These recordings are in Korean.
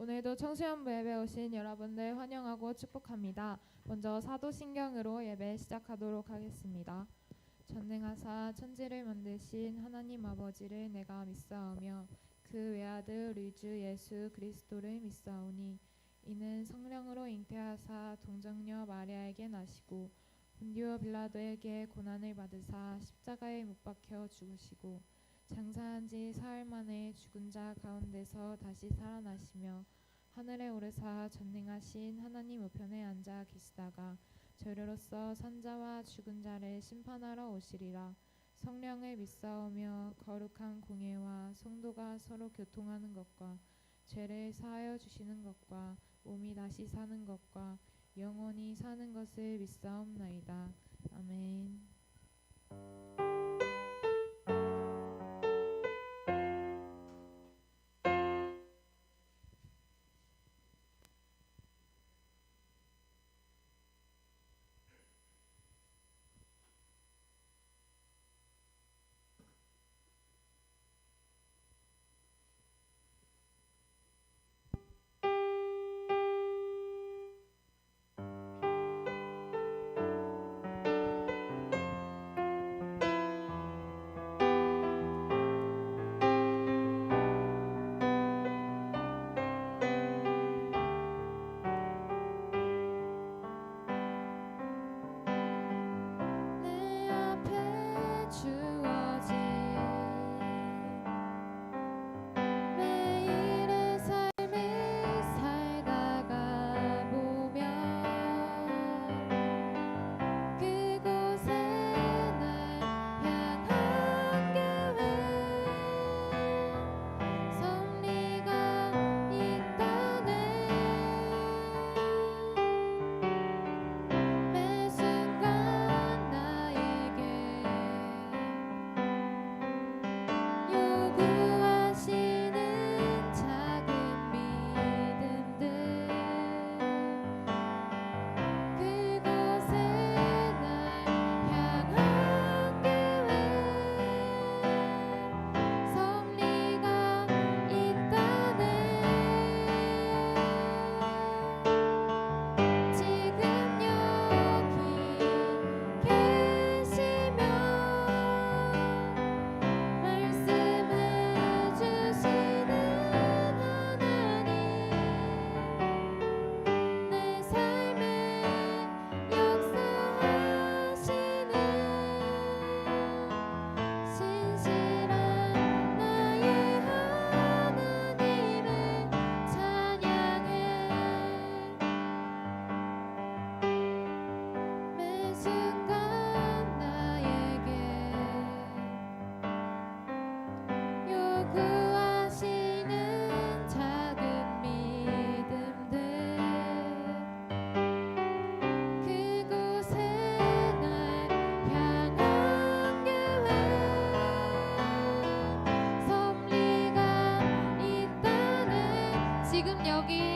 오늘도 청소년부 예배 오신 여러분들 환영하고 축복합니다. 먼저 사도신경으로 예배 시작하도록 하겠습니다. 전능하사 천지를 만드신 하나님 아버지를 내가 믿사오며 그 외아들 우리 주 예수 그리스도를 믿사오니 이는 성령으로 잉태하사 동정녀 마리아에게 나시고 본디오 빌라도에게 고난을 받으사 십자가에 못 박혀 죽으시고 장사한 지 사흘 만에 죽은 자 가운데서 다시 살아나시며 하늘에 오르사 전능하신 하나님 우편에 앉아 계시다가 저희로서 산자와 죽은 자를 심판하러 오시리라. 성령을 믿사오며 거룩한 공예와 성도가 서로 교통하는 것과 죄를 사하여 주시는 것과 몸이 다시 사는 것과 영원히 사는 것을 믿사옵나이다. 아멘. 찬양해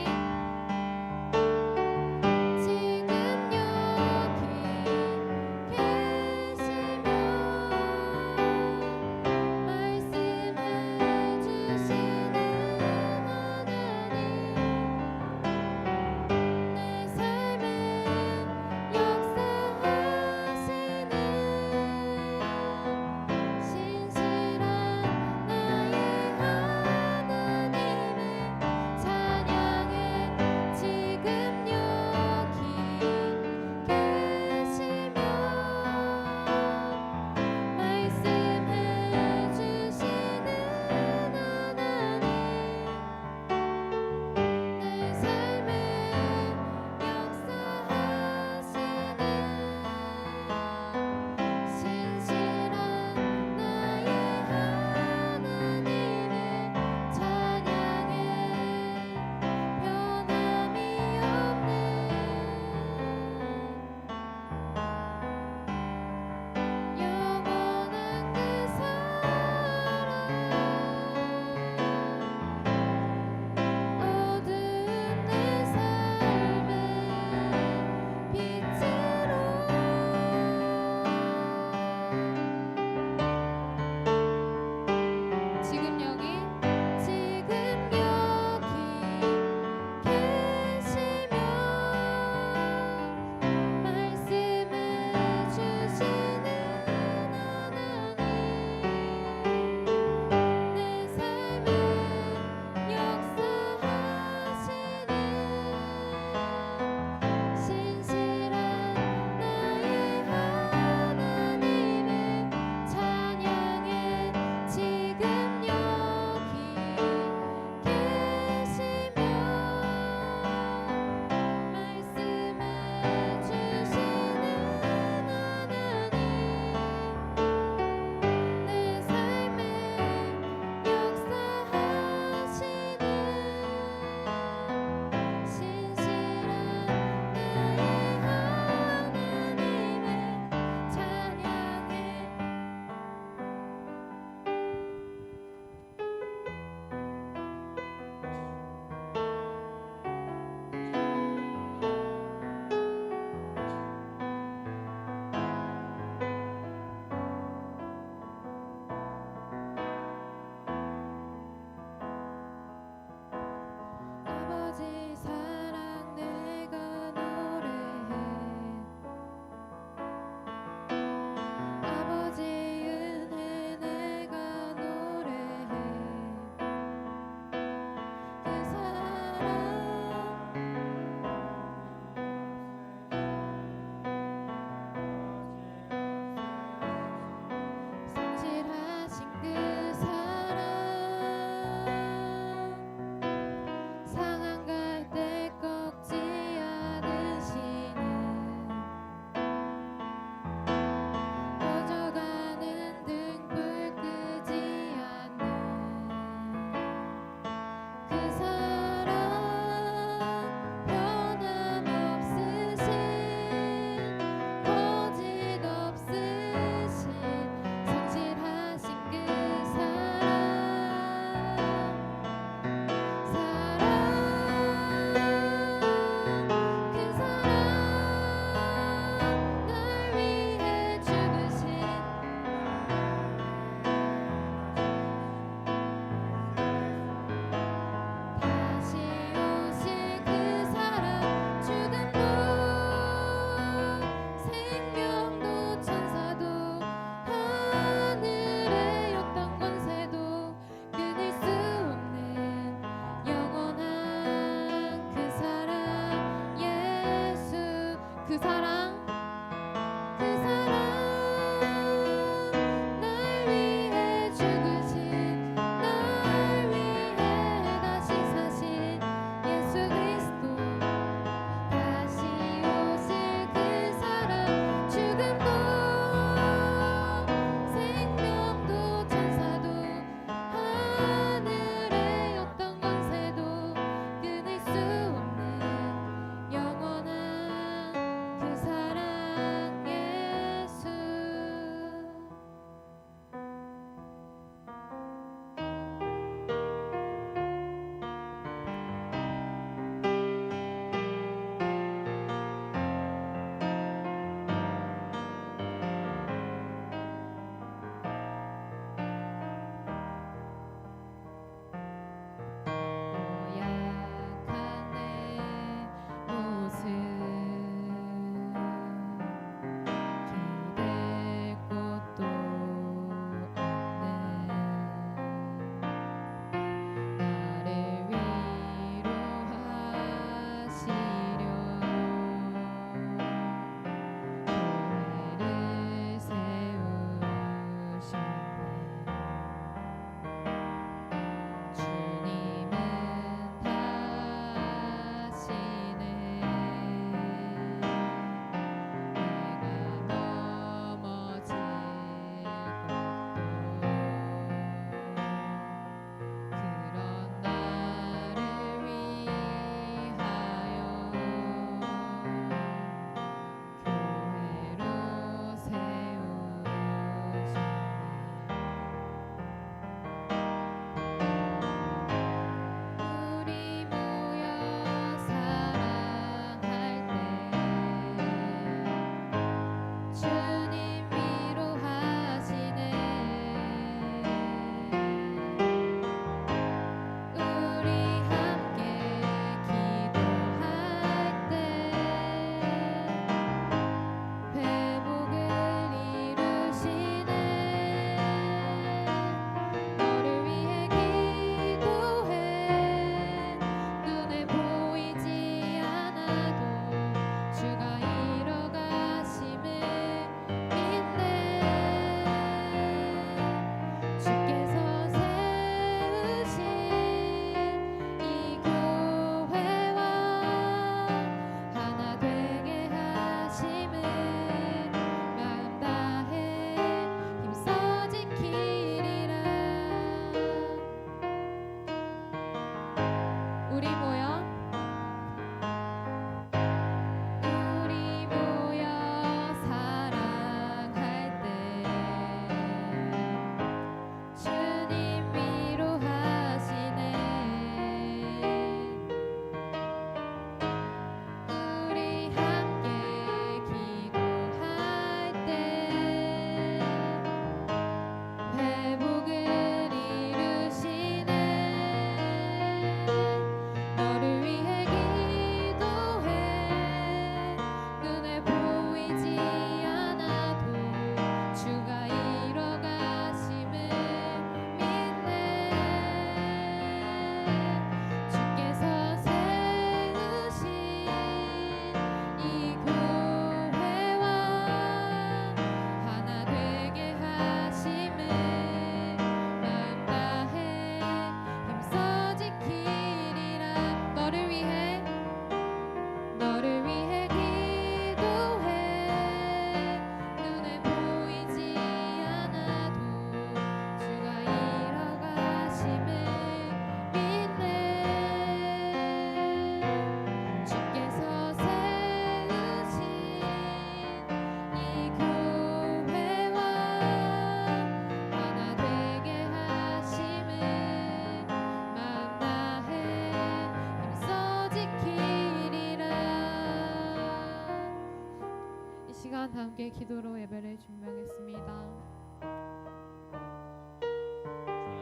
시간 다 함께 기도로 예배를 준비하겠습니다.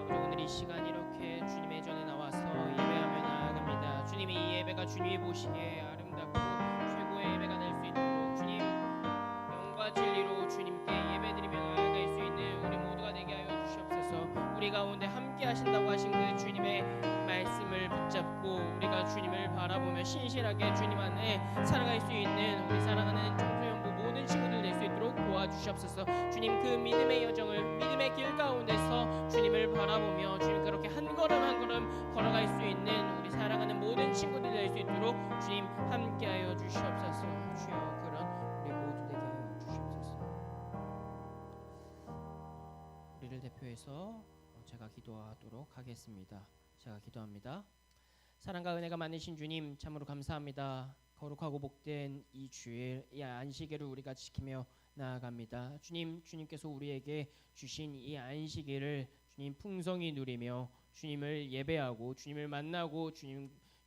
오늘 이 시간 이렇게 주님의 전에 나와서 예배하며 나아갑니다. 주님이 이 예배가 주님이 보시기에 아름답고 최고의 예배가 될 수 있도록 주님 영과 진리로 주님께 예배드리며 나아갈 수 있는 우리 모두가 되게 하여 주시옵소서. 우리 가운데 함께 하신다고 하신 그 주님의 말씀을 붙잡고 우리가 주님을 바라보며 신실하게 주님 안에 살아갈 수 있는 우리 사랑하는 청소년부 모든 친구들 될 수 있도록 도와주시옵소서. 주님 그 믿음의 여정을 믿음의 길 가운데서 주님을 바라보며 주님 그렇게 한 걸음 한 걸음 걸어갈 수 있는 우리 사랑하는 모든 친구들 될 수 있도록 주님 함께하여 주시옵소서. 주여 그런 우리 모두 되게 하여 주시옵소서. 우리를 대표해서 제가 기도하도록 하겠습니다. 제가 기도합니다. 사랑과 은혜가 많으신 주님 참으로 감사합니다. 거룩하고 복된 이 주일 이 안식일을 우리가 지키며 나아갑니다. 주님, 주님께서 우리에게 주신 이 안식일을 주님 풍성히 누리며 주님을 예배하고 주님을 만나고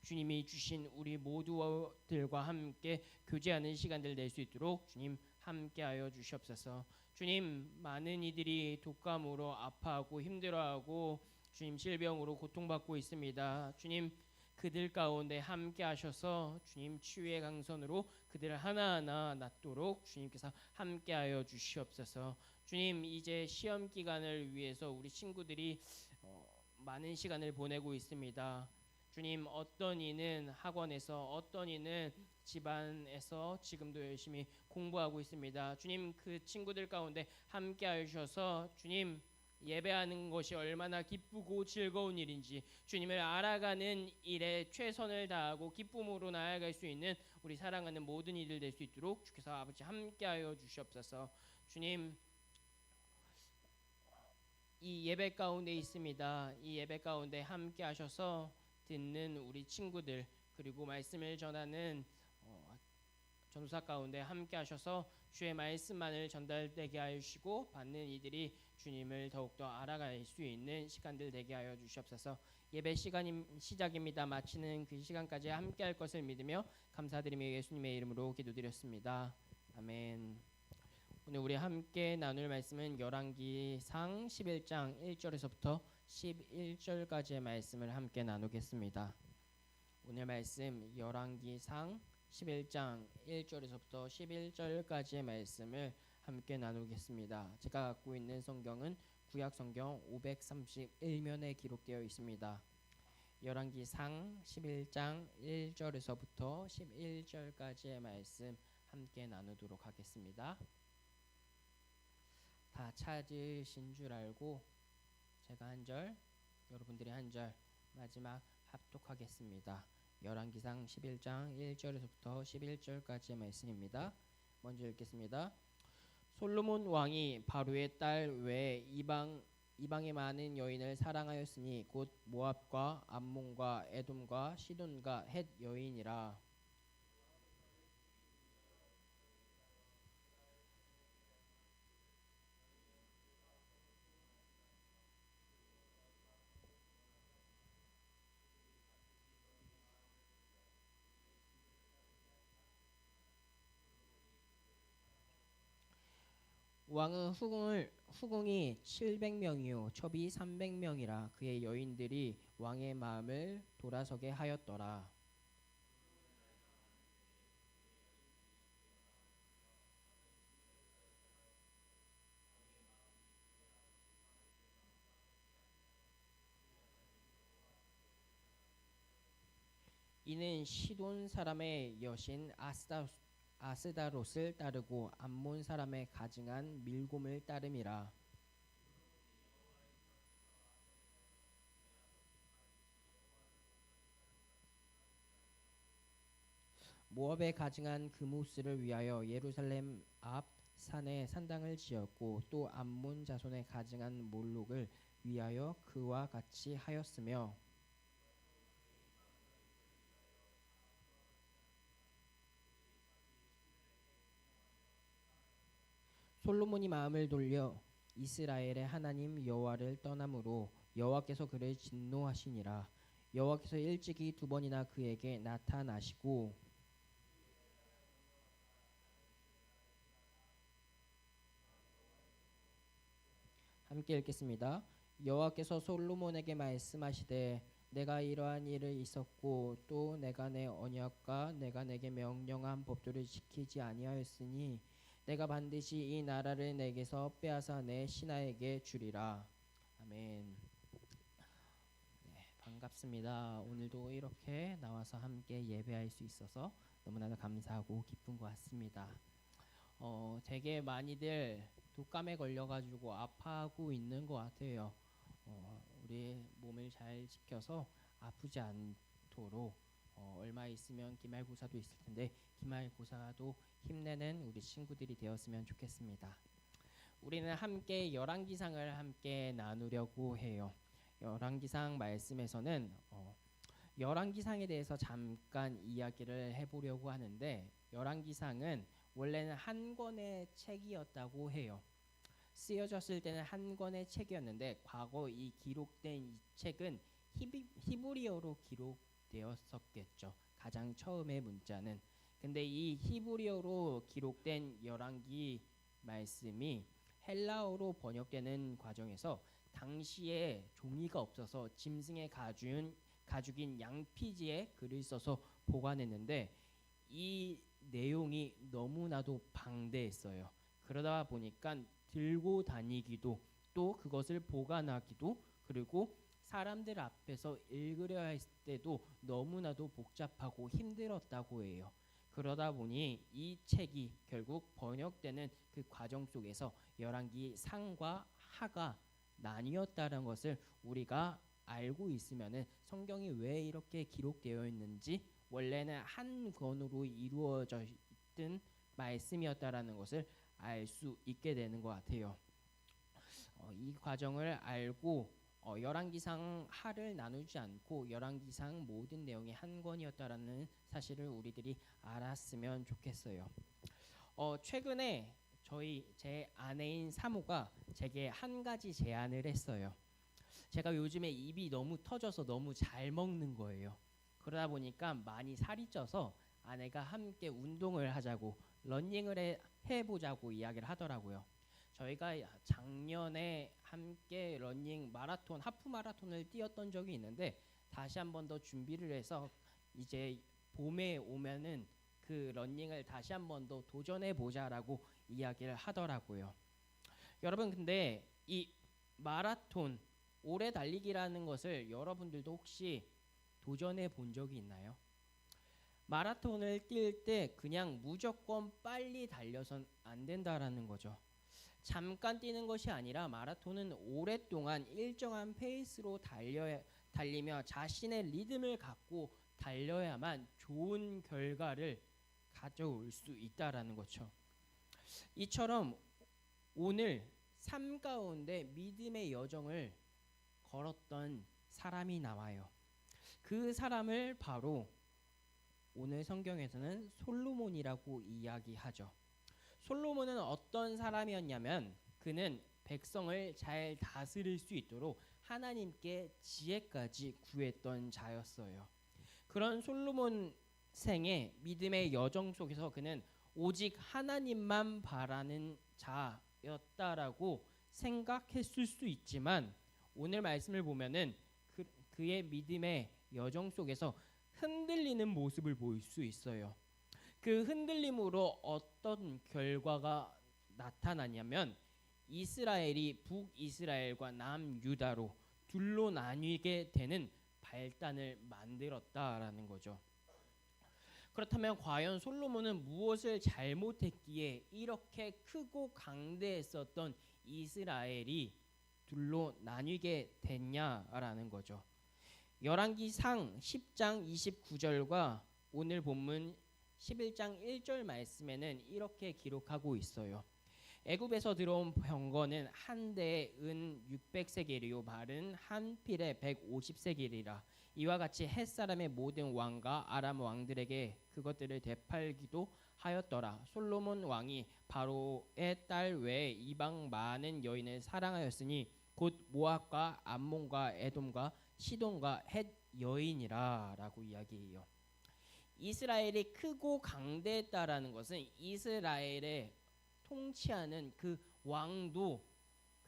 주님이 주신 우리 모두들과 함께 교제하는 시간들 될 수 있도록 주님 함께하여 주시옵소서. 주님, 많은 이들이 독감으로 아파하고 힘들어하고 주님 질병으로 고통받고 있습니다. 주님, 그들 가운데 함께 하셔서 주님 치유의 강선으로 그들을 하나하나 낫도록 주님께서 함께하여 주시옵소서. 주님, 이제 시험 기간을 위해서 우리 친구들이 많은 시간을 보내고 있습니다. 주님, 어떤 이는 학원에서 어떤 이는 집안에서 지금도 열심히 공부하고 있습니다. 주님, 그 친구들 가운데 함께하여 주셔서 주님 예배하는 것이 얼마나 기쁘고 즐거운 일인지 주님을 알아가는 일에 최선을 다하고 기쁨으로 나아갈 수 있는 우리 사랑하는 모든 이들 될 수 있도록 주께서 아버지 함께하여 주시옵소서. 주님, 이 예배 가운데 있습니다. 이 예배 가운데 함께하셔서 듣는 우리 친구들 그리고 말씀을 전하는 전도사 가운데 함께하셔서 주의 말씀만을 전달되게 하여 주시고 받는 이들이 주님을 더욱더 알아갈 수 있는 시간들 되게 하여 주시옵소서. 예배 시작입니다. 마치는 그 시간까지 함께할 것을 믿으며 감사드리며 예수님의 이름으로 기도드렸습니다. 아멘. 오늘 우리 함께 나눌 말씀은 열왕기상 11장 1절에서부터 11절까지의 말씀을 함께 나누겠습니다. 오늘 말씀 열왕기상 11장 1절에서부터 11절까지의 말씀을 함께 나누겠습니다. 제가 갖고 있는 성경은 구약 성경 531면에 기록되어 있습니다. 열왕기상 11장 1절에서부터 11절까지의 말씀 함께 나누도록 하겠습니다. 다 찾으신 줄 알고 제가 한 절, 여러분들이 한 절 마지막 합독하겠습니다. 열왕기상 11장 1절에서부터 11절까지의 말씀입니다. 먼저 읽겠습니다. 솔로몬 왕이 바로의 딸 외에 이방의 많은 여인을 사랑하였으니 곧 모압과 암몬과 에돔과 시돈과 헷 여인이라. 왕은 후궁이 700명이요 첩이 300명이라 그의 여인들이 왕의 마음을 돌아서게 하였더라. 이는 시돈 사람의 여신 아스다롯을 따르고 암몬 사람의 가증한 밀곰을 따름이라. 모압에 가증한 그무스를 위하여 예루살렘 앞 산에 산당을 지었고 또 암몬 자손에 가증한 몰록을 위하여 그와 같이 하였으며 솔로몬이 마음을 돌려 이스라엘의 하나님 여호와를 떠남으로 여호와께서 그를 진노하시니라. 여호와께서 일찍이 2번이나 그에게 나타나시고 함께 읽겠습니다. 여호와께서 솔로몬에게 말씀하시되 내가 이러한 일을 있었고 또 내가 내 언약과 내가 내게 명령한 법도를 지키지 아니하였으니 내가 반드시 이 나라를 내게서 빼앗아 내 신하에게 주리라. 아멘. 네, 반갑습니다. 오늘도 이렇게 나와서 함께 예배할 수 있어서 너무나도 감사하고 기쁜 것 같습니다. 되게 많이들 독감에 걸려가지고 아파하고 있는 것 같아요. 우리 몸을 잘 지켜서 아프지 않도록 얼마 있으면 기말고사도 있을 텐데 기말고사도 힘내는 우리 친구들이 되었으면 좋겠습니다. 우리는 함께 열왕기상을 함께 나누려고 해요. 열왕기상 말씀에서는 열왕기상에 대해서 잠깐 이야기를 해보려고 하는데 열왕기상은 원래는 한 권의 책이었다고 해요. 쓰여졌을 때는 한 권의 책이었는데 과거 이 기록된 이 책은 히브리어로 기록되었었겠죠. 가장 처음의 문자는. 근데 이 히브리어로 기록된 열왕기 말씀이 헬라어로 번역되는 과정에서 당시에 종이가 없어서 짐승의 가죽인 양피지에 글을 써서 보관했는데 이 내용이 너무나도 방대했어요. 그러다 보니까 들고 다니기도 또 그것을 보관하기도 그리고 사람들 앞에서 읽으려 할 때도 너무나도 복잡하고 힘들었다고 해요. 그러다 보니 이 책이 결국 번역되는 그 과정 속에서 열왕기 상과 하가 나뉘었다는 것을 우리가 알고 있으면은 성경이 왜 이렇게 기록되어 있는지 원래는 한 권으로 이루어져 있던 말씀이었다라는 것을 알 수 있게 되는 것 같아요. 이 과정을 알고 열왕기상 하를 나누지 않고 열왕기상 모든 내용이 한 권이었다라는 사실을 우리들이 알았으면 좋겠어요. 최근에 제 아내인 사모가 제게 한 가지 제안을 했어요. 제가 요즘에 입이 너무 터져서 너무 잘 먹는 거예요. 그러다 보니까 많이 살이 쪄서 아내가 함께 운동을 하자고 러닝을 해보자고 이야기를 하더라고요. 저희가 작년에 함께 러닝 마라톤 하프 마라톤을 뛰었던 적이 있는데 다시 한 번 더 준비를 해서 이제 봄에 오면은 그 러닝을 다시 한 번 더 도전해 보자라고 이야기를 하더라고요. 여러분 근데 이 마라톤 오래 달리기라는 것을 여러분들도 혹시 도전해 본 적이 있나요? 마라톤을 뛸 때 그냥 무조건 빨리 달려선 안 된다라는 거죠. 잠깐 뛰는 것이 아니라 마라톤은 오랫동안 일정한 페이스로 달리며 자신의 리듬을 갖고 달려야만 좋은 결과를 가져올 수 있다라는 거죠. 이처럼 오늘 삶 가운데 믿음의 여정을 걸었던 사람이 나와요. 그 사람을 바로 오늘 성경에서는 솔로몬이라고 이야기하죠. 솔로몬은 어떤 사람이었냐면 그는 백성을 잘 다스릴 수 있도록 하나님께 지혜까지 구했던 자였어요. 그런 솔로몬 생의 믿음의 여정 속에서 그는 오직 하나님만 바라는 자였다라고 생각했을 수 있지만 오늘 말씀을 보면은 그의 믿음의 여정 속에서 흔들리는 모습을 볼 수 있어요. 그 흔들림으로 어떤 결과가 나타나냐면 이스라엘이 북이스라엘과 남유다로 둘로 나뉘게 되는 발단을 만들었다라는 거죠. 그렇다면 과연 솔로몬은 무엇을 잘못했기에 이렇게 크고 강대했었던 이스라엘이 둘로 나뉘게 됐냐라는 거죠. 열왕기상 10장 29절과 오늘 본문 11장 1절 말씀에는 이렇게 기록하고 있어요. 애굽에서 들어온 병거는 한 대에 은 600세겔이요 말은 한 필에 150세겔이라. 이와 같이 헷 사람의 모든 왕과 아람 왕들에게 그것들을 되팔기도 하였더라. 솔로몬 왕이 바로의 딸 외에 이방 많은 여인을 사랑하였으니 곧 모압과 암몬과 에돔과 시돈과 헷 여인이라라고 이야기해요. 이스라엘이 크고 강대했다라는 것은 이스라엘의 통치하는 그 왕도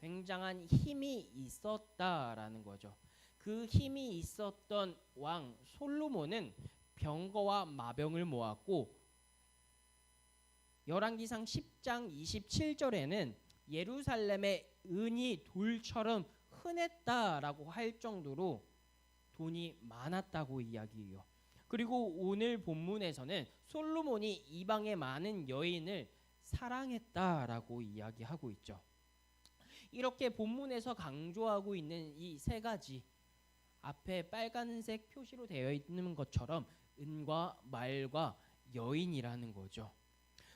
굉장한 힘이 있었다라는 거죠. 그 힘이 있었던 왕 솔로몬은 병거와 마병을 모았고 열왕기상 10장 27절에는 예루살렘의 은이 돌처럼 흔했다라고 할 정도로 돈이 많았다고 이야기해요. 그리고 오늘 본문에서는 솔로몬이 이방의 많은 여인을 사랑했다라고 이야기하고 있죠. 이렇게 본문에서 강조하고 있는 이 세 가지, 앞에 빨간색 표시로 되어 있는 것처럼 은과 말과 여인이라는 거죠.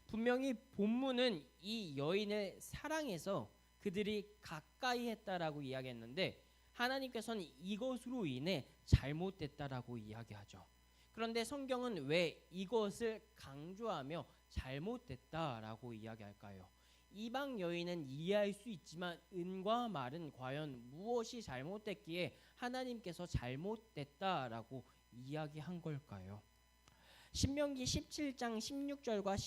분명히 본문은 이 여인을 사랑해서 그들이 가까이 했다라고 이야기했는데 하나님께서는 이것으로 인해 잘못됐다라고 이야기하죠. 그런데 성경은 왜 이것을 강조하며 잘못됐다라고 이야기할까요? 이방 여인은 이해할 수 있지만 은과 말은 과연 무엇이 잘못됐기에 하나님께서 잘못됐다라고 이야기한 걸까요? 신명기 17장 16절과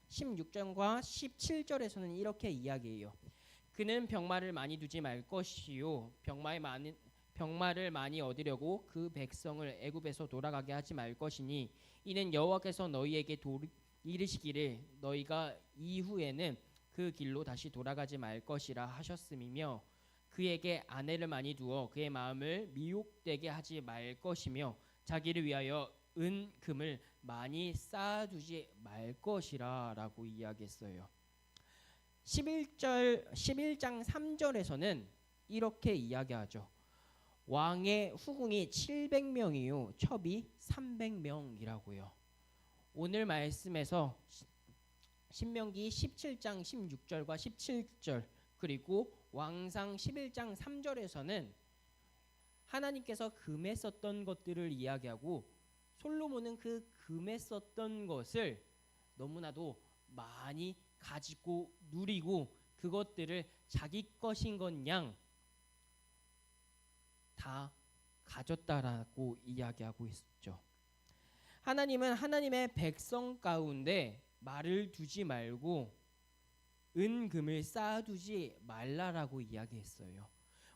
16절과 17절에서는 이렇게 이야기해요. 그는 병마를 많이 두지 말 것이요 병마를 많이 얻으려고 그 백성을 애굽에서 돌아가게 하지 말 것이니 이는 여호와께서 너희에게 이르시기를 너희가 이후에는 그 길로 다시 돌아가지 말 것이라 하셨음이며 그에게 아내를 많이 두어 그의 마음을 미혹되게 하지 말 것이며 자기를 위하여 금을 많이 쌓아두지 말 것이라 라고 이야기했어요. 11장 3절에서는 이렇게 이야기하죠. 왕의 후궁이 700명이요 첩이 300명이라고요. 오늘 말씀에서 신명기 17장 16절과 17절 그리고 왕상 11장 3절에서는 하나님께서 금에 썼던 것들을 이야기하고 솔로몬은 그 금에 썼던 것을 너무나도 많이 가지고 누리고 그것들을 자기 것인 것 양 다 가졌다라고 이야기하고 있죠. 하나님은 하나님의 백성 가운데 말을 두지 말고 은금을 쌓아두지 말라라고 이야기했어요.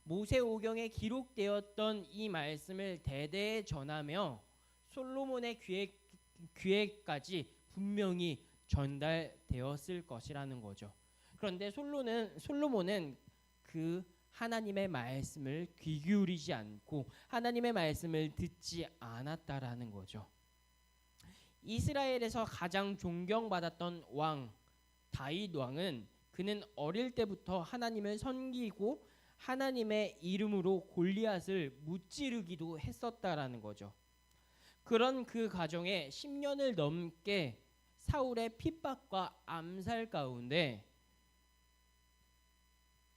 모세오경에 기록되었던 이 말씀을 대대에 전하며 솔로몬의 귀에까지 분명히 전달되었을 것이라는 거죠. 그런데 솔로몬은 그 하나님의 말씀을 귀 기울이지 않고 하나님의 말씀을 듣지 않았다라는 거죠. 이스라엘에서 가장 존경받았던 왕 다윗 왕은 그는 어릴 때부터 하나님을 섬기고 하나님의 이름으로 골리앗을 무찌르기도 했었다라는 거죠. 그런 그 가정에 10년을 넘게 사울의 핍박과 암살 가운데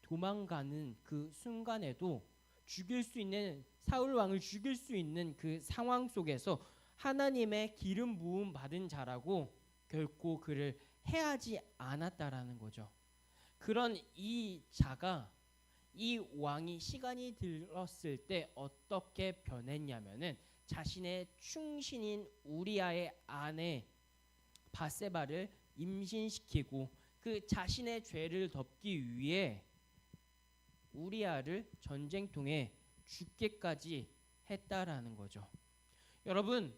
도망가는 그 순간에도 사울 왕을 죽일 수 있는 그 상황 속에서 하나님의 기름 부음 받은 자라고 결코 그를 해하지 않았다라는 거죠. 그런 이 자가 이 왕이 시간이 들었을 때 어떻게 변했냐면은 자신의 충신인 우리아의 아내 바세바를 임신시키고 그 자신의 죄를 덮기 위해 우리아를 전쟁통에 죽게까지 했다라는 거죠. 여러분,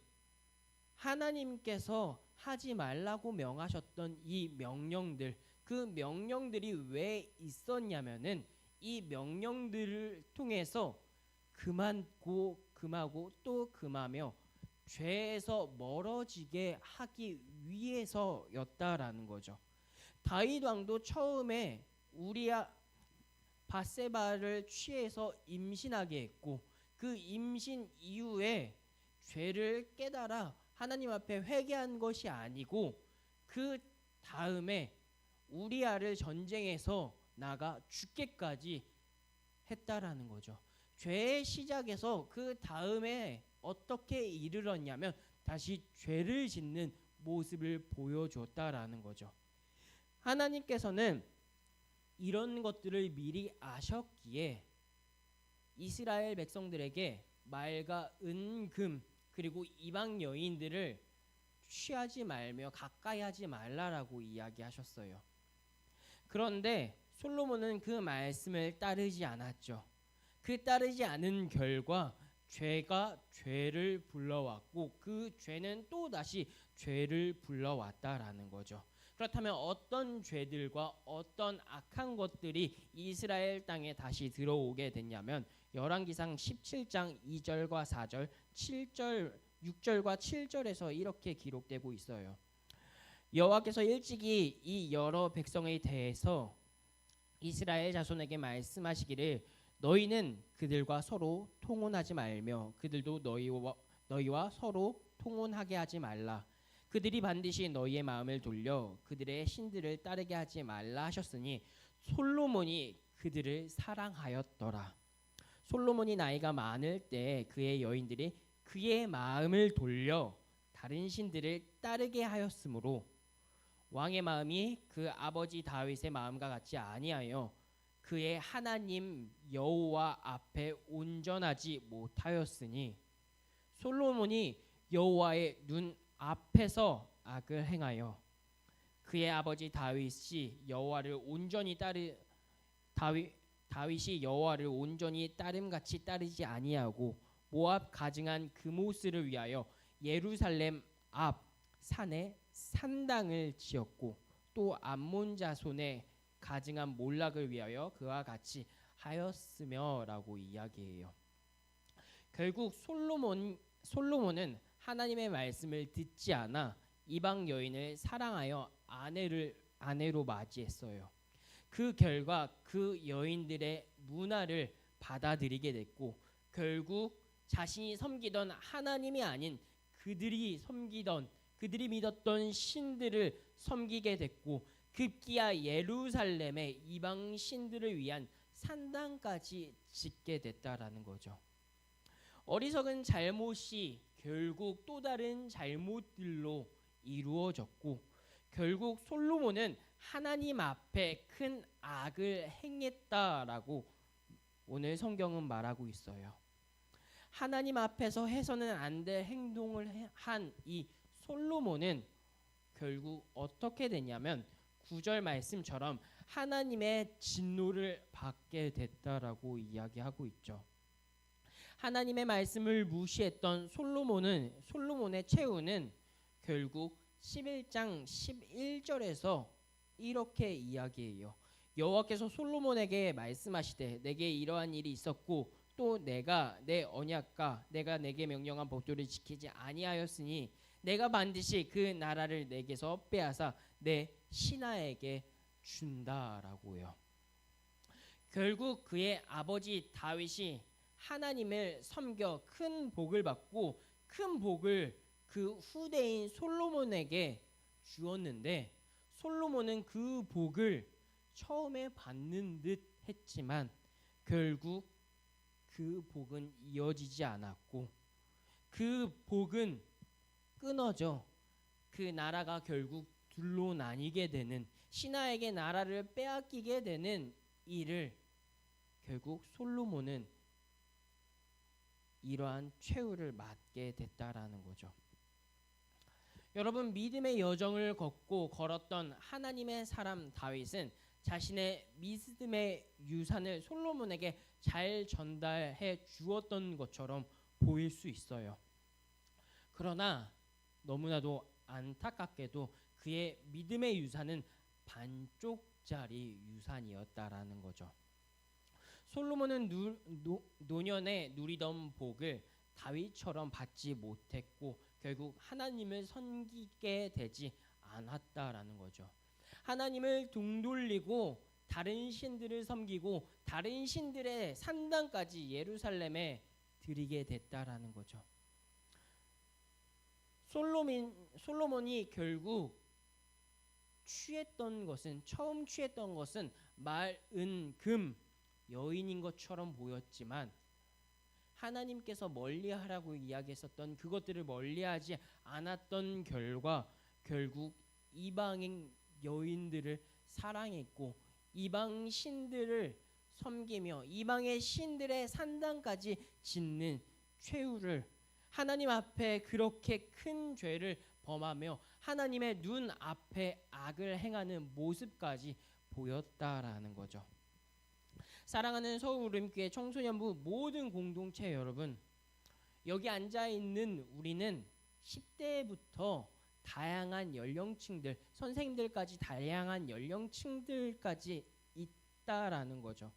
하나님께서 하지 말라고 명하셨던 이 명령들, 그 명령들이 왜 있었냐면은 이 명령들을 통해서 금하고 또 금하며 죄에서 멀어지게 하기 위해서였다라는 거죠. 다윗 왕도 처음에 우리아 바세바를 취해서 임신하게 했고 그 임신 이후에 죄를 깨달아 하나님 앞에 회개한 것이 아니고 그 다음에 우리아를 전쟁에서 나가 죽게까지 했다라는 거죠. 죄의 시작에서 그 다음에 어떻게 이르렀냐면 다시 죄를 짓는 모습을 보여줬다라는 거죠. 하나님께서는 이런 것들을 미리 아셨기에 이스라엘 백성들에게 말과 은, 금 그리고 이방 여인들을 취하지 말며 가까이 하지 말라라고 이야기하셨어요. 그런데 솔로몬은 그 말씀을 따르지 않았죠. 그 따르지 않은 결과 죄가 죄를 불러왔고 그 죄는 또 다시 죄를 불러왔다라는 거죠. 그렇다면 어떤 죄들과 어떤 악한 것들이 이스라엘 땅에 다시 들어오게 됐냐면 열왕기상 17장 2절과 4절, 7절, 6절과 7절에서 이렇게 기록되고 있어요. 여호와께서 일찍이 이 여러 백성에 대해서 이스라엘 자손에게 말씀하시기를 너희는 그들과 서로 통혼하지 말며 그들도 너희와 서로 통혼하게 하지 말라. 그들이 반드시 너희의 마음을 돌려 그들의 신들을 따르게 하지 말라 하셨으니 솔로몬이 그들을 사랑하였더라. 솔로몬이 나이가 많을 때 그의 여인들이 그의 마음을 돌려 다른 신들을 따르게 하였으므로 왕의 마음이 그 아버지 다윗의 마음과 같지 아니하여 그의 하나님 여호와 앞에 온전하지 못하였으니 솔로몬이 여호와의 눈 앞에서 악을 행하여 그의 아버지 다윗이 여호와를 온전히 따름같이 따르지 아니하고 모압 가증한 그모스를 위하여 예루살렘 앞 산에 산당을 지었고 또 암몬 자손의 가증한 몰락을 위하여 그와 같이 하였으며라고 이야기해요. 결국 솔로몬은 하나님의 말씀을 듣지 않아 이방 여인을 사랑하여 아내로 맞이했어요. 그 결과 그 여인들의 문화를 받아들이게 됐고 결국 자신이 섬기던 하나님이 아닌 그들이 믿었던 신들을 섬기게 됐고 급기야 예루살렘에 이방 신들을 위한 산당까지 짓게 됐다라는 거죠. 어리석은 잘못이 결국 또 다른 잘못들로 이루어졌고 결국 솔로몬은 하나님 앞에 큰 악을 행했다라고 오늘 성경은 말하고 있어요. 하나님 앞에서 해서는 안 될 행동을 한 이 솔로몬은 결국 어떻게 되냐면 9절 말씀처럼 하나님의 진노를 받게 됐다라고 이야기하고 있죠. 하나님의 말씀을 무시했던 솔로몬의 최후는 결국 11장 11절에서 이렇게 이야기해요. 여호와께서 솔로몬에게 말씀하시되 내게 이러한 일이 있었고 또 내가 내 언약과 내가 내게 명령한 법도를 지키지 아니하였으니 내가 반드시 그 나라를 내게서 빼앗아 내 신하에게 준다라고요. 결국 그의 아버지 다윗이 하나님을 섬겨 큰 복을 받고 큰 복을 그 후대인 솔로몬에게 주었는데 솔로몬은 그 복을 처음에 받는 듯 했지만 결국 그 복은 이어지지 않았고 그 복은 끊어져 그 나라가 결국 둘로 나뉘게 되는 신하에게 나라를 빼앗기게 되는 일을 결국 솔로몬은 이러한 최후를 맞게 됐다라는 거죠. 여러분 믿음의 여정을 걸었던 하나님의 사람 다윗은 자신의 믿음의 유산을 솔로몬에게 잘 전달해 주었던 것처럼 보일 수 있어요. 그러나 너무나도 안타깝게도 그의 믿음의 유산은 반쪽짜리 유산이었다라는 거죠. 솔로몬은 노년에 누리던 복을 다윗처럼 받지 못했고 결국 하나님을 섬기게 되지 않았다라는 거죠. 하나님을 등 돌리고 다른 신들을 섬기고 다른 신들의 산당까지 예루살렘에 드리게 됐다라는 거죠. 솔로몬이 결국 처음 취했던 것은 말, 은, 금, 여인인 것처럼 보였지만 하나님께서 멀리하라고 이야기했었던 그것들을 멀리하지 않았던 결과 결국 이방인 여인들을 사랑했고 이방 신들을 섬기며 이방의 신들의 산당까지 짓는 최후를 하나님 앞에 그렇게 큰 죄를 범하며 하나님의 눈 앞에 악을 행하는 모습까지 보였다라는 거죠. 사랑하는 서울울림교회 청소년부 모든 공동체 여러분, 여기 앉아 있는 우리는 10대부터 다양한 연령층들, 선생님들까지 다양한 연령층들까지 있다라는 거죠.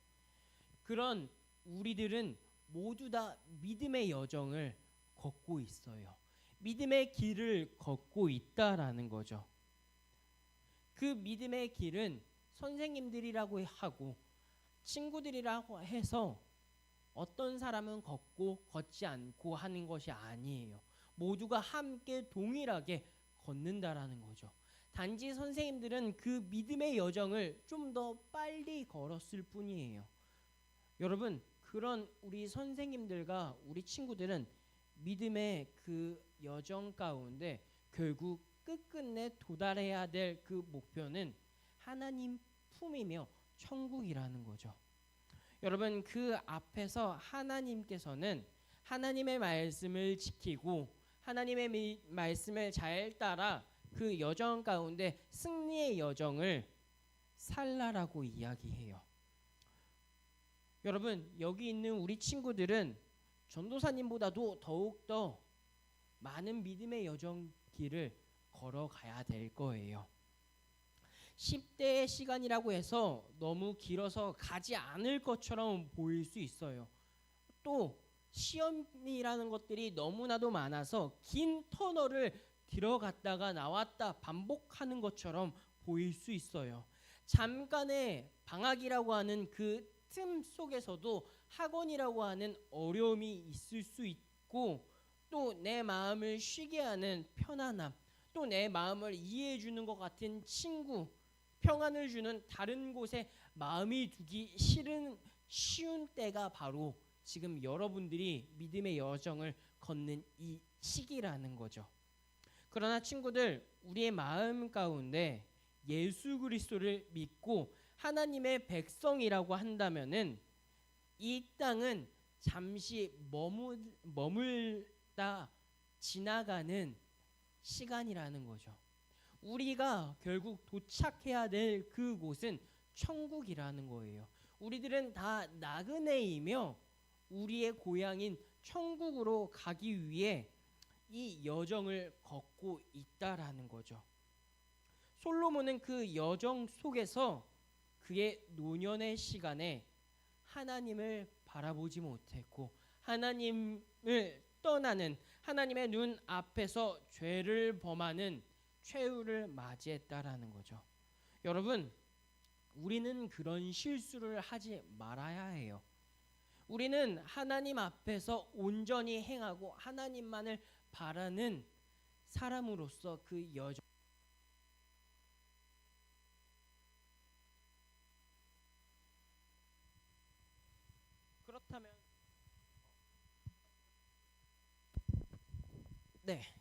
그런 우리들은 모두 다 믿음의 여정을 걷고 있어요. 믿음의 길을 걷고 있다라는 거죠. 그 믿음의 길은 선생님들이라고 하고 친구들이라고 해서 어떤 사람은 걷고 걷지 않고 하는 것이 아니에요. 모두가 함께 동일하게 걷는다라는 거죠. 단지 선생님들은 그 믿음의 여정을 좀 더 빨리 걸었을 뿐이에요. 여러분, 그런 우리 선생님들과 우리 친구들은 믿음의 그 여정 가운데 결국 끝끝내 도달해야 될 그 목표는 하나님 품이며 천국이라는 거죠. 여러분, 그 앞에서 하나님께서는 하나님의 말씀을 지키고 하나님의 말씀을 잘 따라 그 여정 가운데 승리의 여정을 살라라고 이야기해요. 여러분, 여기 있는 우리 친구들은 전도사님보다도 더욱더 많은 믿음의 여정 길을 걸어가야 될 거예요. 10대의 시간이라고 해서 너무 길어서 가지 않을 것처럼 보일 수 있어요. 또 시험이라는 것들이 너무나도 많아서 긴 터널을 들어갔다가 나왔다 반복하는 것처럼 보일 수 있어요. 잠깐의 방학이라고 하는 그 틈 속에서도 학원이라고 하는 어려움이 있을 수 있고, 또 내 마음을 쉬게 하는 편안함, 또 내 마음을 이해해 주는 것 같은 친구, 평안을 주는 다른 곳에 마음이 두기 쉬운 때가 바로 지금 여러분들이 믿음의 여정을 걷는 이 시기라는 거죠. 그러나 친구들, 우리의 마음 가운데 예수 그리스도를 믿고 하나님의 백성이라고 한다면은 이 땅은 잠시 머물다 지나가는 시간이라는 거죠. 우리가 결국 도착해야 될 그곳은 천국이라는 거예요. 우리들은 다 나그네이며 우리의 고향인 천국으로 가기 위해 이 여정을 걷고 있다라는 거죠. 솔로몬은 그 여정 속에서 그의 노년의 시간에 하나님을 바라보지 못했고 하나님을 떠나는, 하나님의 눈 앞에서 죄를 범하는 최후를 맞이했다라는 거죠. 여러분, 우리는 그런 실수를 하지 말아야 해요. 우리는 하나님 앞에서 온전히 행하고 하나님만을 바라는 사람으로서 그 여정,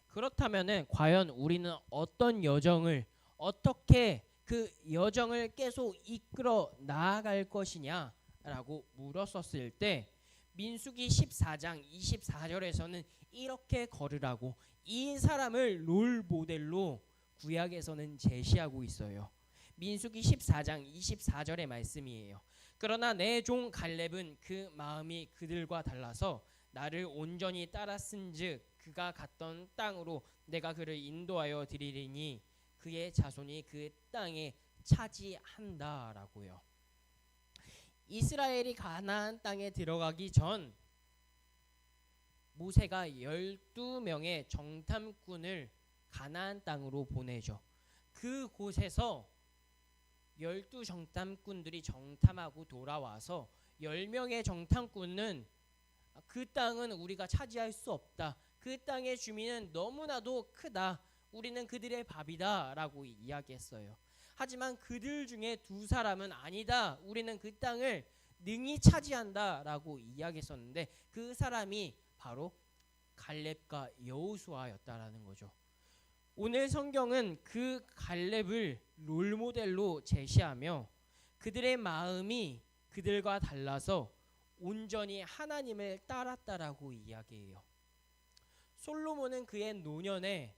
그렇다면은 과연 우리는 어떤 여정을, 어떻게 그 여정을 계속 이끌어 나아갈 것이냐라고 물었었을 때 민수기 14장 24절에서는 이렇게 걸으라고 이 사람을 롤 모델로 구약에서는 제시하고 있어요. 민수기 14장 24절의 말씀이에요. 그러나 내 종 갈렙은 그 마음이 그들과 달라서 나를 온전히 따랐은즉 그가 갔던 땅으로 내가 그를 인도하여 드리리니 그의 자손이 그 땅에 차지한다라고요. 이스라엘이 가나안 땅에 들어가기 전 모세가 12명의 정탐꾼을 가나안 땅으로 보내죠. 그곳에서 12 정탐꾼들이 정탐하고 돌아와서 10명의 정탐꾼은 그 땅은 우리가 차지할 수 없다. 그 땅의 주민은 너무나도 크다. 우리는 그들의 밥이다 라고 이야기했어요. 하지만 그들 중에 2사람은 아니다. 우리는 그 땅을 능히 차지한다 라고 이야기했었는데 그 사람이 바로 갈렙과 여호수아였다라는 거죠. 오늘 성경은 그 갈렙을 롤모델로 제시하며 그들의 마음이 그들과 달라서 온전히 하나님을 따랐다라고 이야기해요. 솔로몬은 그의 노년에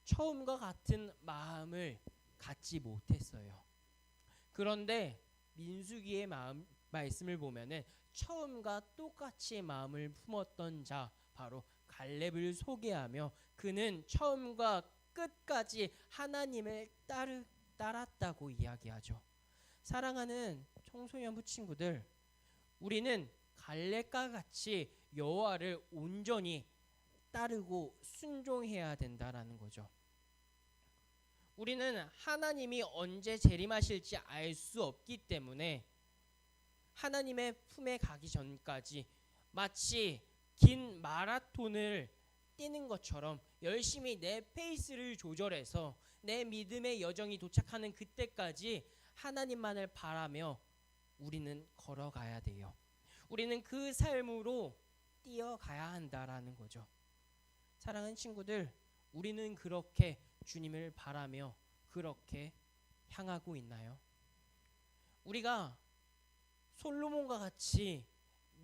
처음과 같은 마음을 갖지 못했어요. 그런데 민수기의 말씀을 보면은 처음과 똑같이 마음을 품었던 자 바로 갈렙을 소개하며 그는 처음과 끝까지 하나님을 따랐다고 이야기하죠. 사랑하는 청소년부 친구들, 우리는 갈렙과 같이 여호와를 온전히 따르고 순종해야 된다라는 거죠. 우리는 하나님이 언제 재림하실지 알 수 없기 때문에 하나님의 품에 가기 전까지 마치 긴 마라톤을 뛰는 것처럼 열심히 내 페이스를 조절해서 내 믿음의 여정이 도착하는 그때까지 하나님만을 바라며 우리는 걸어가야 돼요. 우리는 그 삶으로 뛰어가야 한다라는 거죠. 사랑하는 친구들, 우리는 그렇게 주님을 바라며 그렇게 향하고 있나요? 우리가 솔로몬과 같이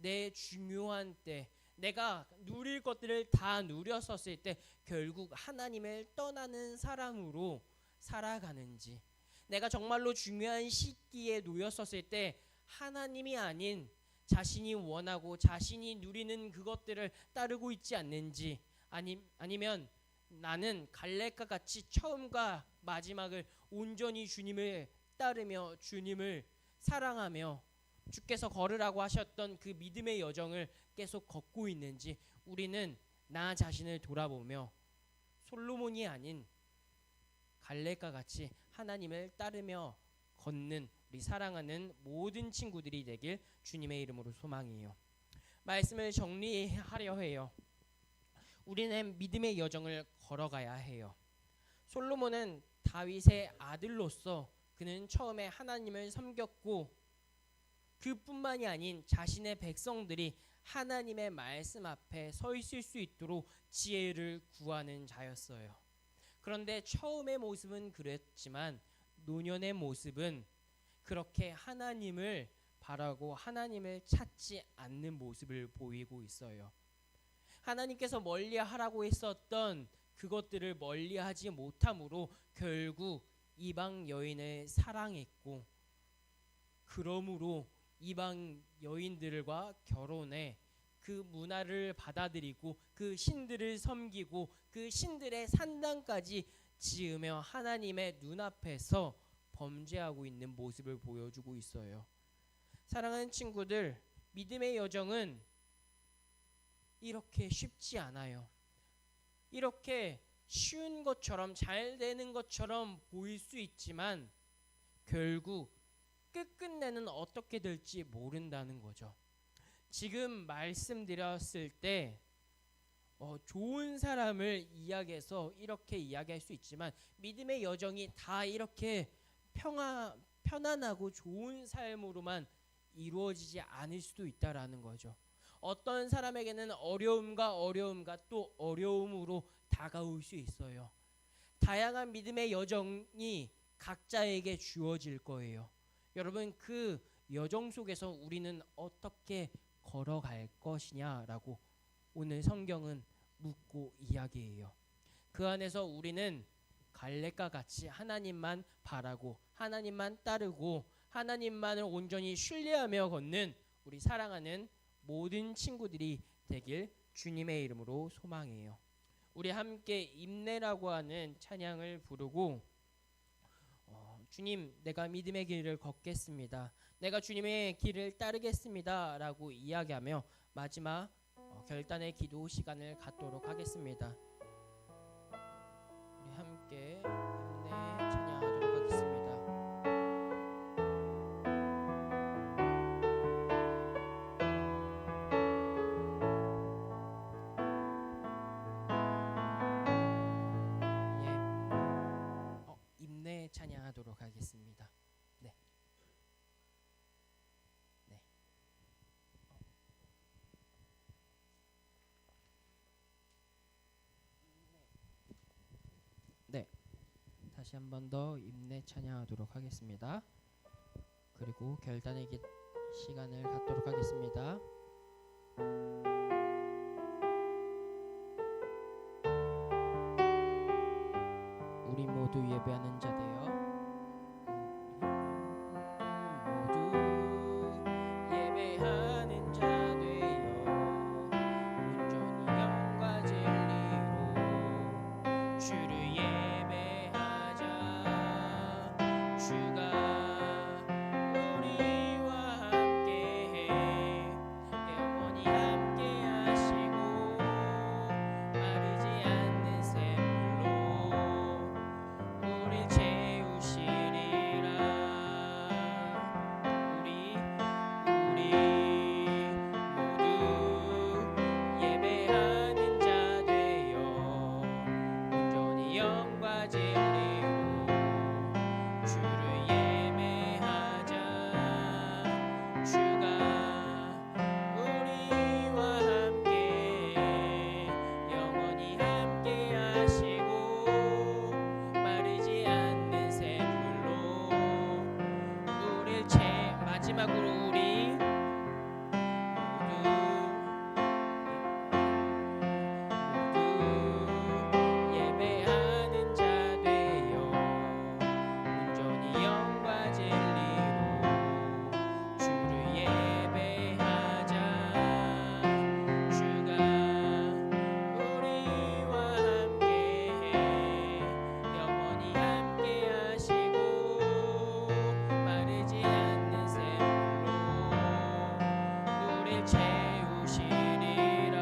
내 중요한 때 내가 누릴 것들을 다 누렸었을 때 결국 하나님을 떠나는 사람으로 살아가는지, 내가 정말로 중요한 시기에 놓였었을 때 하나님이 아닌 자신이 원하고 자신이 누리는 그것들을 따르고 있지 않는지, 아니면 나는 갈렙과 같이 처음과 마지막을 온전히 주님을 따르며 주님을 사랑하며 주께서 걸으라고 하셨던 그 믿음의 여정을 계속 걷고 있는지, 우리는 나 자신을 돌아보며 솔로몬이 아닌 갈렙과 같이 하나님을 따르며 걷는 우리 사랑하는 모든 친구들이 되길 주님의 이름으로 소망해요. 말씀을 정리하려 해요. 우리는 믿음의 여정을 걸어가야 해요. 솔로몬은 다윗의 아들로서 그는 처음에 하나님을 섬겼고 그뿐만이 아닌 자신의 백성들이 하나님의 말씀 앞에 서 있을 수 있도록 지혜를 구하는 자였어요. 그런데 처음의 모습은 그랬지만 노년의 모습은 그렇게 하나님을 바라고 하나님을 찾지 않는 모습을 보이고 있어요. 하나님께서 멀리하라고 했었던 그것들을 멀리하지 못함으로 결국 이방 여인을 사랑했고, 그러므로 이방 여인들과 결혼해 그 문화를 받아들이고 그 신들을 섬기고 그 신들의 산당까지 지으며 하나님의 눈앞에서 범죄하고 있는 모습을 보여주고 있어요. 사랑하는 친구들, 믿음의 여정은 이렇게 쉽지 않아요. 이렇게 쉬운 것처럼 잘 되는 것처럼 보일 수 있지만 결국 끝끝내는 어떻게 될지 모른다는 거죠. 지금 말씀드렸을 때 좋은 사람을 이야기해서 이렇게 이야기할 수 있지만 믿음의 여정이 다 이렇게 편안하고 좋은 삶으로만 이루어지지 않을 수도 있다라는 거죠. 어떤 사람에게는 어려움과 또 어려움으로 다가올 수 있어요. 다양한 믿음의 여정이 각자에게 주어질 거예요. 여러분, 그 여정 속에서 우리는 어떻게 걸어갈 것이냐라고 오늘 성경은 묻고 이야기해요. 그 안에서 우리는 갈렙과 같이 하나님만 바라고 하나님만 따르고 하나님만을 온전히 신뢰하며 걷는 우리 사랑하는 모든 친구들이 되길 주님의 이름으로 소망해요. 우리 함께 임내라고 하는 찬양을 부르고 주님, 내가 믿음의 길을 걷겠습니다. 내가 주님의 길을 따르겠습니다 라고 이야기하며 마지막 결단의 기도 시간을 갖도록 하겠습니다. 우리 함께 임내 찬양하도록 하겠습니다. 임내 찬양하도록 하겠습니다. 네. 네. 네. 다시 한 번 더 임내 찬양하도록 하겠습니다. 그리고 결단의 시간을 갖도록 하겠습니다. 우리 모두 예배하는 자 되어 주를 예배하자. 주가 우리와 함께해 영원히 함께하시고 마르지 않는 샘물로 우릴 채우시리라. 우리 모두 예배하는 자 되어 온전히 영과 진리로 주를 예배하자. 주가 우리와 함께 영원히 함께 하시고 마르지 않는 샘물로 우릴 마지막으로 우리 모두 예배하는 자 되어 온전히 영과 진리로 주를 예배하자. 주가 우리와 함께해 영원히 함께 하시고 마르지 않는 샘물로 우릴 채우시리라.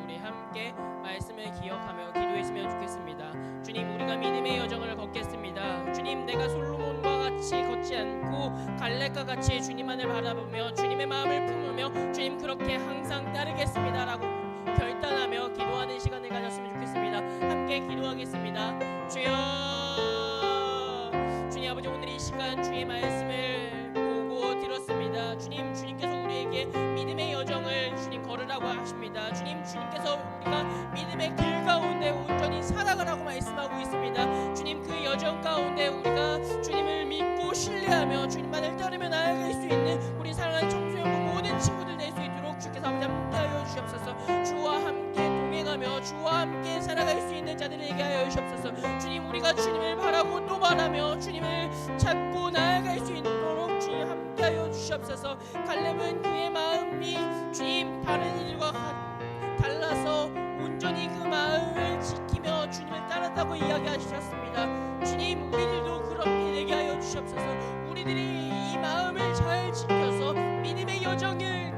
우리 함께 말씀을 기억하며 기도했으면 좋겠습니다. 주님, 우리가 믿음의 여정을 걷겠습니다. 주님, 내가 솔로몬과 같이 걷지 않고 갈렙과 같이 주님만을 바라보며 주님의 마음을 품으며 주님 그렇게 항상 따르겠습니다라고 결단하며 기도하는 시간을 가졌으면 좋겠습니다. 함께 기도하겠습니다. 주여, 주님 아버지, 오늘 이 시간 주의 말씀을 보고 들었습니다. 주님, 주님께서 우리에게 믿음의 여정을 주님 걸으라고 하십니다. 주님, 주님께서 우리가 믿음의 길 가운데 온전히 살아가라고 말씀하고 있습니다. 주님, 그 여정 가운데 우리가 주님을 믿고 신뢰하며 주님만을 따르며 나아갈 수 있는 우리 사랑하는 청소년부 모든 친구들 될 수 있도록 주께서 아버지 함께하여 주시옵소서. 주와 함께 동행하며 주와 함께 살아갈 수 있는 자들에게 하여 주시옵소서. 주님, 우리가 주님을 바라고 또 바라며 주님을 찾고 나아갈 수 있도록 주님 함께하여 주시옵소서. 갈렙은 그의 마음이 주님 다른 이들과 달라서 온전히 그 마음을 지키며 주님을 따랐다고 이야기하셨습니다. 주님, 우리들도 그렇게 되게 하여 주시옵소서. 우리들이 이 마음을 잘 지켜서 믿음의 여정을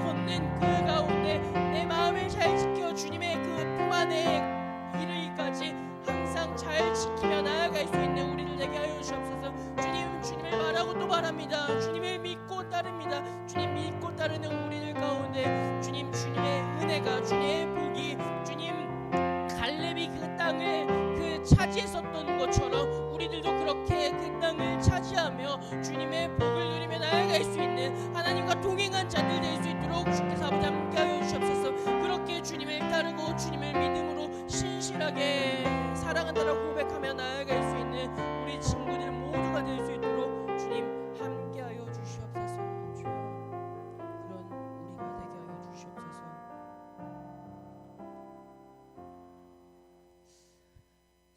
걷는 그 가운데 내 마음을 잘 지켜 주님의 그 품 안에 이르기까지 항상 잘 지키며 나아갈 수 있는 우리들 되게 하여 주시옵소서. 주님, 주님을 바라고 또 바랍니다. 주님을 믿고 따릅니다. 주님 믿고 따르는 우리들 가운데 주님, 주님의 은혜가, 주님의 복이, 주님 갈렙이 그 땅을 그 차지했었던 것처럼 우리들도 그렇게 그 땅을 차지하며 주님의 복을 누리며 나아갈 수 있는 하나님과 동행한 자들 될 수 있도록 주께서 아버지 함께하여 주시옵소서. 그렇게 주님을 따르고 주님을 믿음으로 신실하게 사랑한다라고 고백하며 나아갈 수 있는 우리 친구들 모두가 될 수 있도록 주님 함께하여 주시옵소서. 주여, 그런 우리가 되게 하여 주시옵소서.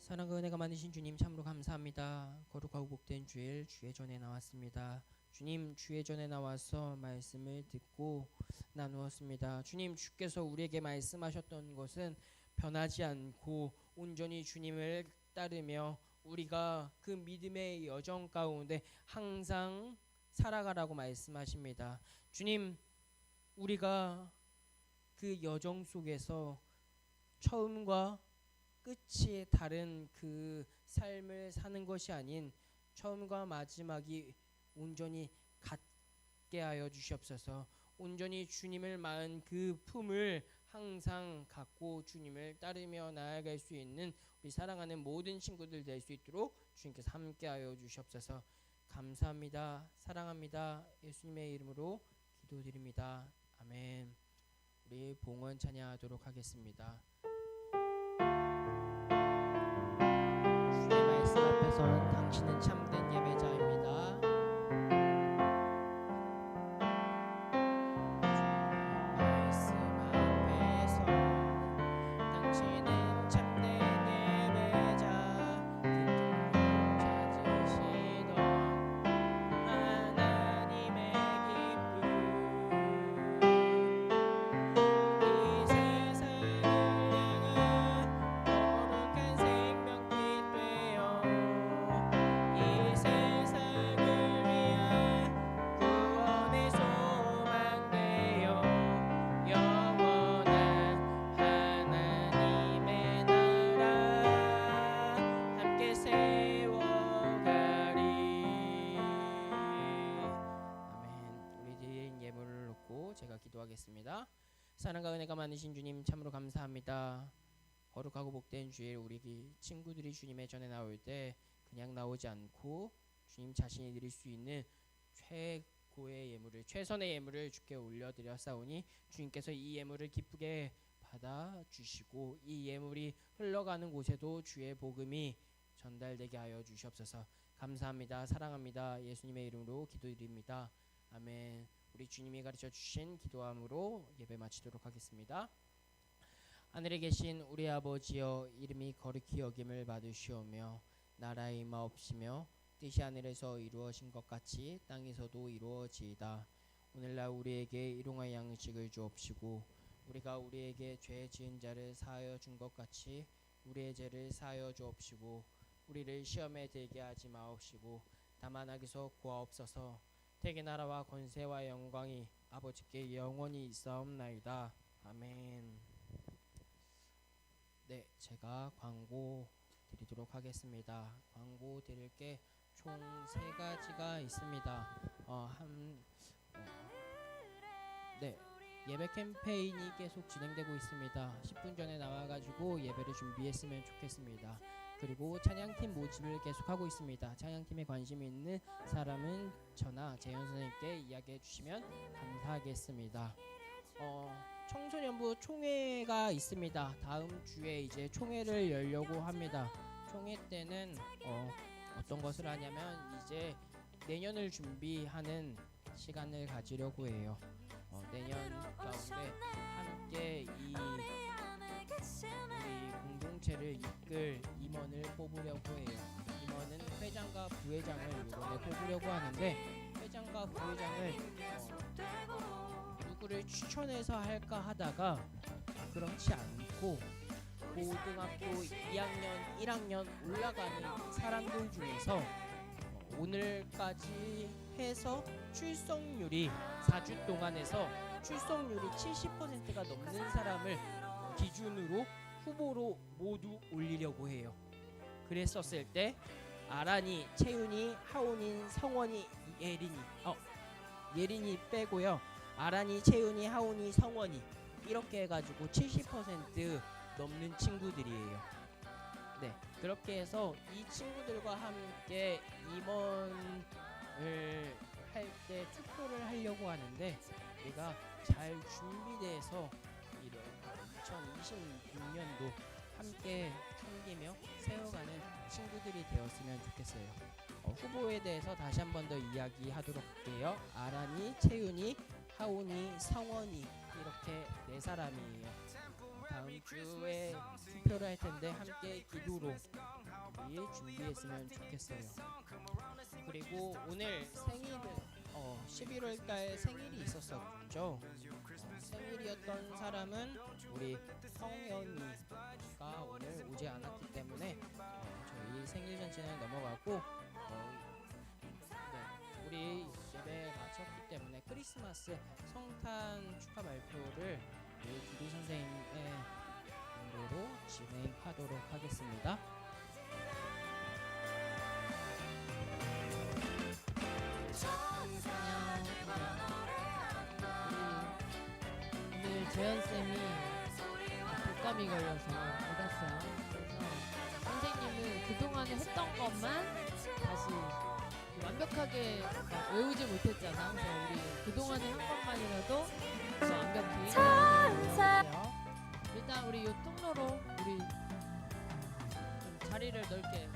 사랑과 은혜가 많으신 주님 참으로 감사합니다. 거룩하고 복된 주일 주의 전에 나왔습니다. 주님, 주의 전에 나와서 말씀을 듣고 나누었습니다. 주님, 주께서 우리에게 말씀하셨던 것은 변하지 않고 온전히 주님을 따르며 우리가 그 믿음의 여정 가운데 항상 살아가라고 말씀하십니다. 주님, 우리가 그 여정 속에서 처음과 끝이 다른 그 삶을 사는 것이 아닌 처음과 마지막이 온전히 같게 하여 주시옵소서. 온전히 주님을 마은 그 품을 항상 갖고 주님을 따르며 나아갈 수 있는 우리 사랑하는 모든 친구들 될 수 있도록 주님께서 함께하여 주시옵소서. 감사합니다. 사랑합니다. 예수님의 이름으로 기도드립니다. 아멘. 우리 봉헌 찬양하도록 하겠습니다. 주의 말씀 앞에선 당신은 참된 예배자입니다. 거룩한 사랑과 은혜가 많으신 주님 참으로 감사합니다. 거룩하고 복된 주일 우리 친구들이 주님의 전에 나올 때 그냥 나오지 않고 주님 자신이 드릴 수 있는 최고의 예물을 최선의 예물을 주께 올려드렸사오니 주님께서 이 예물을 기쁘게 받아주시고 이 예물이 흘러가는 곳에도 주의 복음이 전달되게 하여 주시옵소서. 감사합니다. 사랑합니다. 예수님의 이름으로 기도드립니다. 아멘. 우리 주님이 가르쳐 주신 기도함으로 예배 마치도록 하겠습니다. 하늘에 계신 우리 아버지여, 이름이 거룩히 여김을 받으시오며 나라의 임하옵시며 뜻이 하늘에서 이루어진 것 같이 땅에서도 이루어지이다. 오늘날 우리에게 일용할 양식을 주옵시고 우리가 우리에게 죄 지은 자를 사하여 준 것 같이 우리의 죄를 사하여 주옵시고 우리를 시험에 들게 하지 마옵시고 다만 악에서 구하옵소서. 대개 나라와 권세와 영광이 아버지께 영원히 있사옵나이다. 아멘. 네, 제가 광고 드리도록 하겠습니다. 광고 드릴 게 총 3가지가 있습니다. 네, 예배 캠페인이 계속 진행되고 있습니다. 10분 전에 나와가지고 예배를 준비했으면 좋겠습니다. 그리고 찬양팀 모집을 계속하고 있습니다. 찬양팀에 관심이 있는 사람은 저나 재현 선생님께 이야기해 주시면 감사하겠습니다. 청소년부 총회가 있습니다. 다음 주에 이제 총회를 열려고 합니다. 총회 때는 어떤 것을 하냐면 이제 내년을 준비하는 시간을 가지려고 해요. 내년 가운데 함께 이 우리 공동체를 이끌 임원을 뽑으려고 해요. 임원은 회장과 부회장을 이번에 뽑으려고 하는데 회장과 부회장을 누구를 추천해서 할까 하다가 그렇지 않고 고등학교 2학년, 1학년 올라가는 사람들 중에서 오늘까지 해서 출석률이 4주 동안 해서 출석률이 70%가 넘는 사람을 기준으로 후보로 모두 올리려고 해요. 그랬었을 때 아란이, 채윤이, 하온이, 성원이, 예린이 빼고요. 아란이, 채윤이, 하온이, 성원이 이렇게 해가지고 70% 넘는 친구들이에요. 네, 그렇게 해서 이 친구들과 함께 임원을 할 때 투표를 하려고 하는데 우리가 잘 준비돼서 이런 2026년도 함께 섬기며 세워가는 친구들이 되었으면 좋겠어요. 후보에 대해서 다시 한 번 더 이야기하도록 할게요. 아란이, 채윤이, 하온이, 성원이 이렇게 4사람이에요. 다음 주에 투표를 할 텐데 함께 기도로 우리 준비했으면 좋겠어요. 그리고 오늘 생일은 11월달 생일이 있었었죠. 생일이었던 사람은 우리 성현이가 오늘 오지 않았기 때문에 저희 생일 잔치는 넘어가고 우리 예배 마쳤기 때문에 크리스마스 성탄 축하 발표를 우리 기도 선생님의 인도로 진행하도록 하겠습니다. 오늘 재현쌤이 독감이 걸려서 못 왔어요. 그래서 선생님은 그동안에 했던 것만 다시 완벽하게 외우지 못했잖아. 그래서 우리 그동안에 한 것만이라도 더 완벽히 외워볼게요. 일단 우리 이 통로로 우리 좀 자리를 넓게